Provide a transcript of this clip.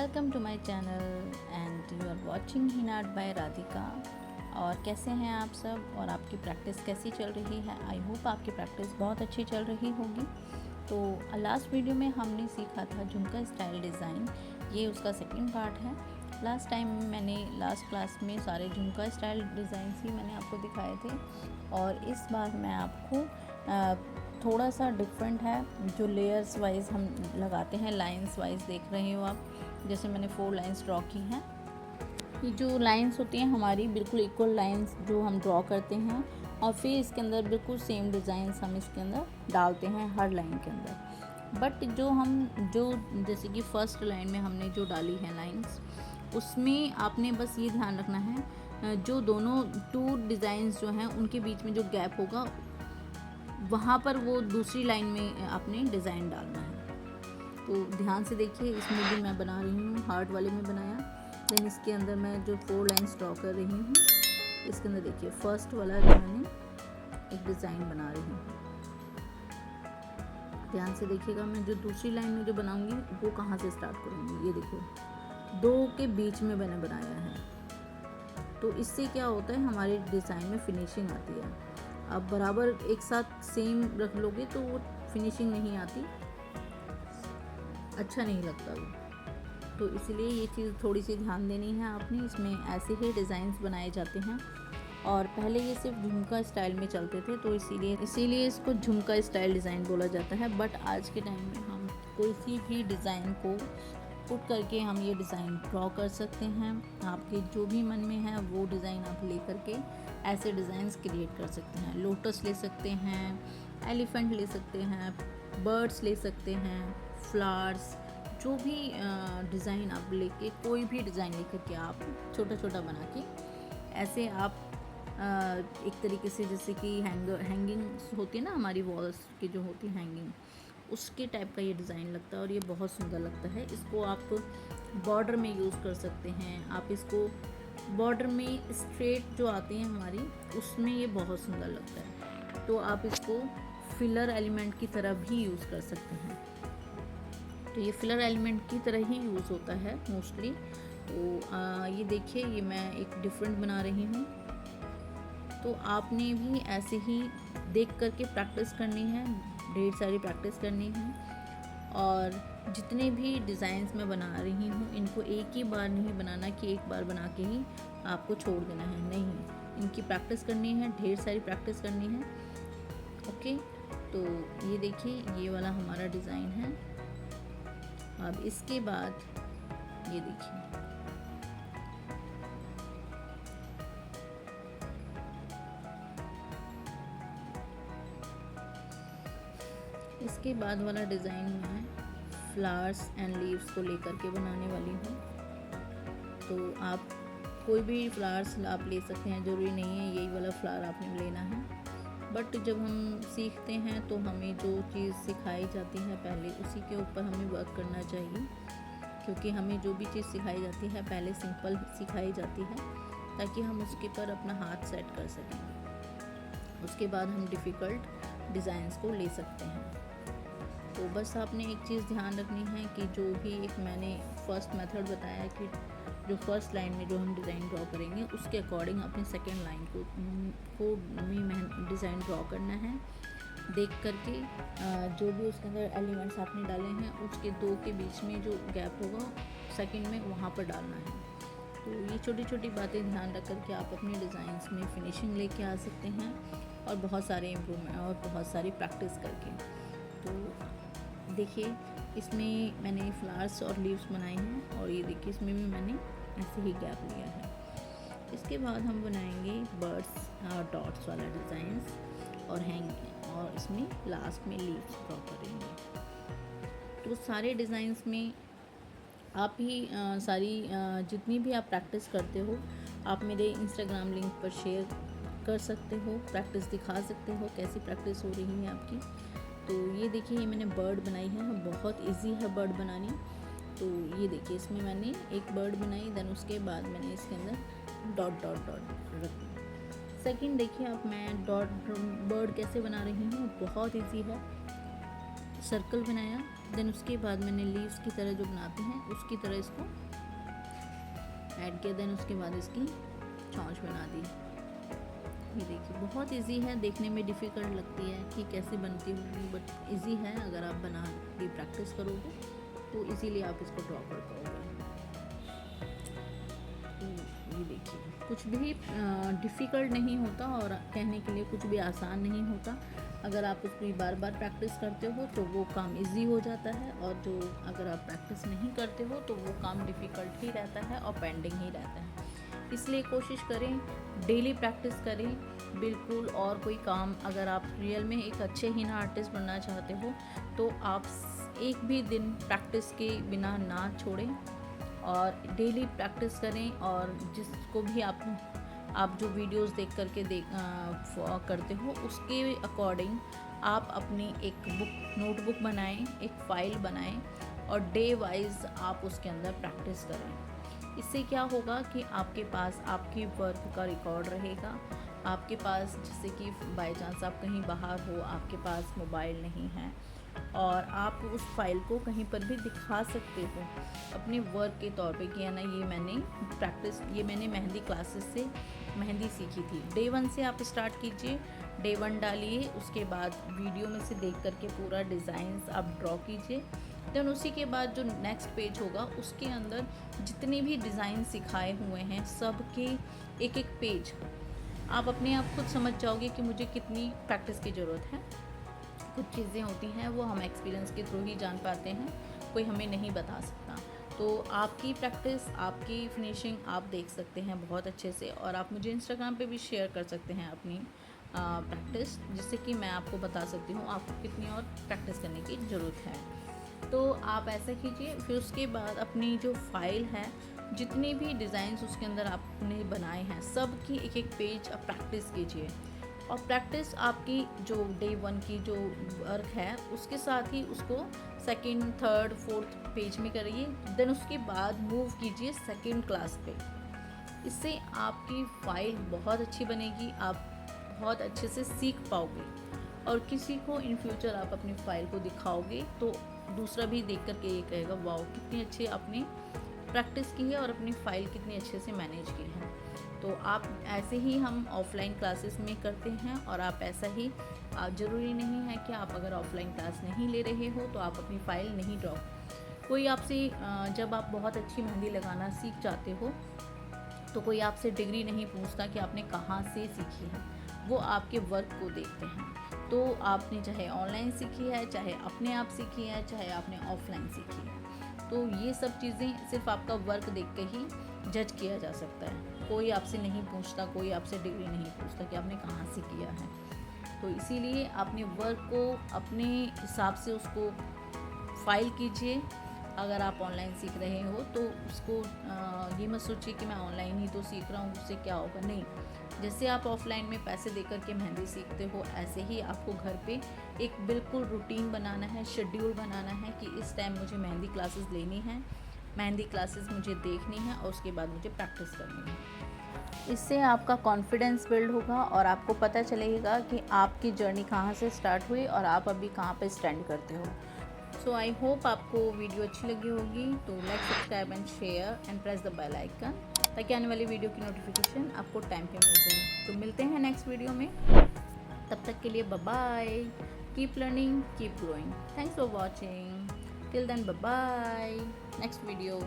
Welcome to my channel and you are watching henna art by Radhika. और कैसे हैं आप सब और आपकी प्रैक्टिस कैसी चल रही है। आई होप आपकी प्रैक्टिस बहुत अच्छी चल रही होगी। तो लास्ट वीडियो में हमने सीखा था झुमका स्टाइल डिज़ाइन, ये उसका सेकंड पार्ट है। लास्ट टाइम मैंने लास्ट क्लास में सारे झुमका स्टाइल डिज़ाइन ही मैंने आपको दिखाए थे और इस बार मैं आपको थोड़ा सा डिफरेंट है, जो लेयर्स वाइज हम लगाते हैं, लाइंस वाइज देख रहे हो आप। जैसे मैंने 4 लाइंस ड्रॉ की हैं। ये जो लाइंस होती हैं हमारी बिल्कुल इक्वल लाइंस जो हम ड्रॉ करते हैं और फिर इसके अंदर बिल्कुल सेम डिज़ाइंस हम इसके अंदर डालते हैं हर लाइन के अंदर। बट जो जैसे कि फर्स्ट लाइन में हमने जो डाली है लाइंस, उसमें आपने बस ये ध्यान रखना है जो दोनों 2 डिज़ाइंस जो हैं उनके बीच में जो गैप होगा वहाँ पर वो दूसरी लाइन में आपने डिज़ाइन डालना है। तो ध्यान से देखिए, इसमें भी मैं बना रही हूँ, हार्ट वाले में बनाया। देन इसके अंदर मैं जो 4 लाइंस ड्रॉ कर रही हूँ, इसके अंदर देखिए फर्स्ट वाला जो मैंने एक डिज़ाइन बना रही हूँ। ध्यान से देखिएगा, मैं जो दूसरी लाइन में जो बनाऊंगी वो कहाँ से स्टार्ट करूँगी। ये देखो 2 के बीच में मैंने बनाया है। तो इससे क्या होता है, हमारे डिज़ाइन में फिनिशिंग आती है। आप बराबर एक साथ सेम रख लोगे तो वो फिनिशिंग नहीं आती, अच्छा नहीं लगता वो। तो इसलिए ये चीज़ थोड़ी सी ध्यान देनी है आपने। इसमें ऐसे ही डिज़ाइंस बनाए जाते हैं और पहले ये सिर्फ झुमका स्टाइल में चलते थे, तो इसीलिए इसको झुमका स्टाइल डिज़ाइन बोला जाता है। बट आज के टाइम में हम कोई सी भी डिज़ाइन को पुट करके हम ये डिज़ाइन ड्रॉ कर सकते हैं। आपके जो भी मन में है वो डिज़ाइन आप ले करके ऐसे डिज़ाइंस क्रिएट कर सकते हैं। लोटस ले सकते हैं, एलिफेंट ले सकते हैं, बर्ड्स ले सकते हैं, फ्लावर्स, जो भी डिज़ाइन आप लेके, कोई भी डिज़ाइन लेकर के आप छोटा छोटा बना के ऐसे आप एक तरीके से, जैसे कि हैंगिंग होती है ना हमारी वॉल्स की जो होती है हैंगिंग, उसके टाइप का ये डिज़ाइन लगता है और ये बहुत सुंदर लगता है। इसको आप बॉर्डर में यूज़ कर सकते हैं। आप इसको बॉर्डर में स्ट्रेट जो आती हैं हमारी, उसमें ये बहुत सुंदर लगता है। तो आप इसको फिलर एलिमेंट की तरह भी यूज़ कर सकते हैं। तो ये फिलर एलिमेंट की तरह ही यूज़ होता है मोस्टली। तो ये देखिए, ये मैं एक डिफरेंट बना रही हूँ। तो आपने भी ऐसे ही देख करके प्रैक्टिस करनी है, ढेर सारी प्रैक्टिस करनी है। और जितने भी डिज़ाइंस मैं बना रही हूँ, इनको एक ही बार नहीं बनाना कि एक बार बना के ही आपको छोड़ देना है, नहीं, इनकी प्रैक्टिस करनी है, ढेर सारी प्रैक्टिस करनी है। ओके, तो ये देखिए, ये वाला हमारा डिज़ाइन है। अब इसके बाद ये देखिए, इसके बाद वाला डिज़ाइन मैं फ्लावर्स एंड लीव्स को लेकर के बनाने वाली हूँ। तो आप कोई भी फ्लावर्स आप ले सकते हैं, ज़रूरी नहीं है यही वाला फ्लावर आपने लेना है। बट जब हम सीखते हैं तो हमें जो चीज़ सिखाई जाती है पहले उसी के ऊपर हमें वर्क करना चाहिए, क्योंकि हमें जो भी चीज़ सिखाई जाती है पहले सिंपल सिखाई जाती है ताकि हम उसके पर अपना हाथ सेट कर सकें। उसके बाद हम डिफ़िकल्ट डिज़ाइंस को ले सकते हैं। तो बस आपने एक चीज़ ध्यान रखनी है कि जो भी एक मैंने फर्स्ट मेथड बताया कि जो फर्स्ट लाइन में जो हम डिज़ाइन ड्रॉ करेंगे उसके अकॉर्डिंग अपनी सेकेंड लाइन को में डिज़ाइन ड्रॉ करना है। देख करके जो भी उसके अंदर एलिमेंट्स आपने डाले हैं उसके 2 के बीच में जो गैप होगा सेकेंड में, वहाँ पर डालना है। तो ये छोटी छोटी बातें ध्यान रख करके आप अपने डिज़ाइंस में फिनिशिंग लेके आ सकते हैं और बहुत सारे इम्प्रूवमेंट और बहुत सारी प्रैक्टिस करके। तो देखिए, इसमें मैंने फ्लावर्स और लीव्स बनाए हैं और ये देखिए इसमें भी मैंने ऐसे ही गैप लिया है। इसके बाद हम बनाएंगे बर्ड्स और डॉट्स वाला डिज़ाइंस और हैंगिंग, और इसमें लास्ट में लीव्स ड्रॉ करेंगे। तो सारे डिज़ाइंस में आप ही सारी जितनी भी आप प्रैक्टिस करते हो आप मेरे इंस्टाग्राम लिंक पर शेयर कर सकते हो, प्रैक्टिस दिखा सकते हो कैसी प्रैक्टिस हो रही है आपकी। तो ये देखिए, ये मैंने बर्ड बनाई है, बहुत इजी है बर्ड बनानी। तो ये देखिए, इसमें मैंने एक बर्ड बनाई, देन उसके बाद मैंने इसके अंदर डॉट डॉट डॉट रख दी। सेकंड देखिए, अब मैं डॉट बर्ड कैसे बना रही हूँ, बहुत इजी है। सर्कल बनाया, देन उसके बाद मैंने लीव्स की तरह जो बनाते हैं उसकी तरह इसको ऐड किया, देन उसके बाद इसकी चोंच बना दी। ये देखिए बहुत इजी है, देखने में डिफ़िकल्ट लगती है कि कैसे बनती होगी, बट इजी है। अगर आप बना के प्रैक्टिस करोगे तो इजीली आप इसको ड्रॉ कर पाओगे। ये देखिए कुछ भी डिफ़िकल्ट नहीं होता और कहने के लिए कुछ भी आसान नहीं होता। अगर आप उसकी बार बार प्रैक्टिस करते हो तो वो काम इजी हो जाता है, और जो अगर आप प्रैक्टिस नहीं करते हो तो वो काम डिफ़िकल्ट ही रहता है और पेंडिंग ही रहता है। इसलिए कोशिश करें, डेली प्रैक्टिस करें बिल्कुल। और कोई काम अगर आप रियल में एक अच्छे हिना आर्टिस्ट बनना चाहते हो तो आप एक भी दिन प्रैक्टिस के बिना ना छोड़ें और डेली प्रैक्टिस करें। और जिसको भी आप जो वीडियोस देख करके करते हो उसके अकॉर्डिंग आप अपनी एक नोटबुक बनाएं, एक फाइल बनाएं और डे वाइज आप उसके अंदर प्रैक्टिस करें। इससे क्या होगा कि आपके पास आपकी वर्क का रिकॉर्ड रहेगा। आपके पास जैसे कि बाय चांस आप कहीं बाहर हो, आपके पास मोबाइल नहीं है और आप उस फाइल को कहीं पर भी दिखा सकते हो अपने वर्क के तौर पे कि है ना, ये मैंने मेहंदी क्लासेस से मेहंदी सीखी थी। डे 1 से आप स्टार्ट कीजिए, डे 1 डालिए, उसके बाद वीडियो में से देख करके पूरा डिज़ाइंस आप ड्रॉ कीजिए। देन उसी के बाद जो नेक्स्ट पेज होगा उसके अंदर जितने भी डिज़ाइन सिखाए हुए हैं सब के एक एक पेज आप अपने आप खुद समझ जाओगे कि मुझे कितनी प्रैक्टिस की ज़रूरत है। कुछ चीज़ें होती हैं वो हम एक्सपीरियंस के थ्रू ही जान पाते हैं, कोई हमें नहीं बता सकता। तो आपकी प्रैक्टिस, आपकी फिनिशिंग आप देख सकते हैं बहुत अच्छे से, और आप मुझे इंस्टाग्राम पे भी शेयर कर सकते हैं अपनी प्रैक्टिस, जिससे कि मैं आपको बता सकती हूँ आपको कितनी और प्रैक्टिस करने की ज़रूरत है। तो आप ऐसा कीजिए। फिर उसके बाद अपनी जो फाइल है, जितने भी डिज़ाइंस उसके अंदर आपने बनाए हैं सब की एक एक पेज आप प्रैक्टिस कीजिए। और प्रैक्टिस आपकी जो डे 1 की जो वर्क है उसके साथ ही उसको सेकंड, थर्ड, फोर्थ पेज में करिए। देन उसके बाद मूव कीजिए सेकंड क्लास पे। इससे आपकी फाइल बहुत अच्छी बनेगी, आप बहुत अच्छे से सीख पाओगे और किसी को इन फ्यूचर आप अपनी फाइल को दिखाओगे तो दूसरा भी देख करके ये कहेगा वाओ कितनी अच्छी आपने प्रैक्टिस की है और अपनी फाइल कितनी अच्छे से मैनेज की है। तो आप ऐसे ही हम ऑफलाइन क्लासेस में करते हैं, और आप ऐसा ही ज़रूरी नहीं है कि आप अगर ऑफलाइन क्लास नहीं ले रहे हो तो आप अपनी फ़ाइल नहीं ड्रॉ। कोई आपसे जब आप बहुत अच्छी मेहंदी लगाना सीख जाते हो तो कोई आपसे डिग्री नहीं पूछता कि आपने कहाँ से सीखी है, वो आपके वर्क को देखते हैं। तो आपने चाहे ऑनलाइन सीखी है, चाहे अपने आप सीखी है, चाहे आपने ऑफलाइन सीखी है, तो ये सब चीज़ें सिर्फ आपका वर्क देख के ही जज किया जा सकता है। कोई आपसे नहीं पूछता, कोई आपसे डिग्री नहीं पूछता कि आपने कहाँ से किया है। तो इसीलिए अपने वर्क को अपने हिसाब से उसको फाइल कीजिए। अगर आप ऑनलाइन सीख रहे हो तो उसको ये मत सोचिए कि मैं ऑनलाइन ही तो सीख रहा हूँ, उससे क्या होगा। नहीं, जैसे आप ऑफलाइन में पैसे दे करके मेहंदी सीखते हो, ऐसे ही आपको घर पे एक बिल्कुल रूटीन बनाना है, शेड्यूल बनाना है कि इस टाइम मुझे मेहंदी क्लासेस लेनी है, मेहंदी क्लासेस मुझे देखनी है और उसके बाद मुझे प्रैक्टिस करनी है। इससे आपका कॉन्फिडेंस बिल्ड होगा और आपको पता चलेगा कि आपकी जर्नी कहाँ से स्टार्ट हुई और आप अभी कहाँ पे स्टैंड करते हो। सो आई होप आपको वीडियो अच्छी लगी होगी। तो like, subscribe and share and press the bell icon, ताकि आने वाली वीडियो की नोटिफिकेशन आपको टाइम पे मिल जाए। तो मिलते हैं नेक्स्ट वीडियो में, तब तक के लिए bye bye. Keep learning, keep growing. Thanks for watching. Till then bye bye. Next video.